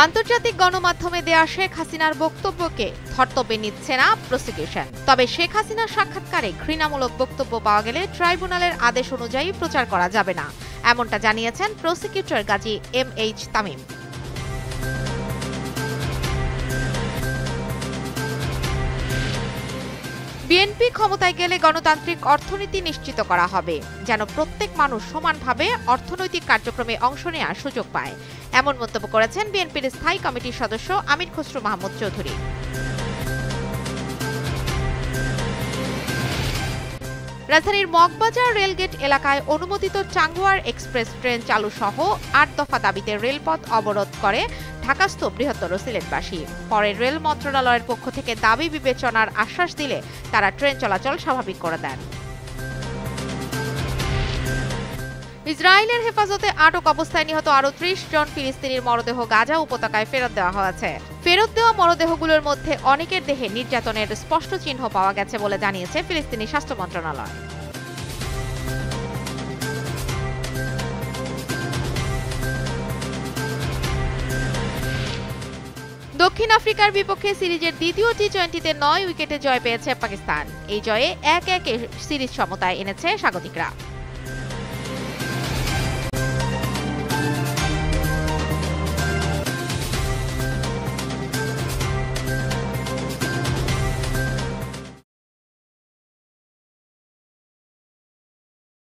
আন্তর্জাতিক গণমাধ্যমে দেয়া শেখ হাসিনার বক্তব্যকে ধর্তব্যে নিচ্ছে না প্রসিকিউশন। তবে শেখ হাসিনার সাক্ষাৎকারে ঘৃণামূলক বক্তব্য পাওয়া গেলে ট্রাইব্যুনালের আদেশ অনুযায়ী প্রচার করা যাবে না, এমনটা জানিয়েছেন প্রসিকিউটর গাজী এম.এইচ. তামিম। বিএনপি ক্ষমতায় গেলে গণতান্ত্রিক অর্থনীতি নিশ্চিত করা হবে, যেন প্রত্যেক মানুষ সমানভাবে অর্থনৈতিক কার্যক্রমে অংশ নেওয়ার সুযোগ পায়, এমন মন্তব্য করেছেন বিএনপির স্থায়ী কমিটির সদস্য আমির খসরু মাহমুদ চৌধুরী। রাজধানীর মগবাজার রেলগেট এলাকায় অনুমোদিত টাঙ্গুয়ার এক্সপ্রেস ট্রেন চালু সহ ৮ দফা দাবিতে রেলপথ অবরোধ করে ঢাকাস্থ বৃহত্তর সিলেটবাসী। পরে রেল মন্ত্রণালয়ের পক্ষ থেকে দাবি বিবেচনার আশ্বাস দিলে তারা ট্রেন চলাচল স্বাভাবিক করে দেন। ইসরায়েলের হেফাজতে আটক অবস্থায় নিহত আরও ৩০ জন ফিলিস্তিনির মরদেহ গাজা উপত্যকায় ফেরত দেওয়া হয়েছে। ফেরত দেওয়া মরদেহগুলোর মধ্যে অনেকের দেহে নির্যাতনের স্পষ্ট চিহ্ন পাওয়া গেছে বলে জানিয়েছে ফিলিস্তিনি স্বাস্থ্য মন্ত্রণালয়। দক্ষিণ আফ্রিকার বিপক্ষে সিরিজের দ্বিতীয় টি-20তে ৯ উইকেটে জয় পেয়েছে পাকিস্তান। এই জয়ে ১-১ সিরিজ সমতায় এনেছে স্বাগতিকরা।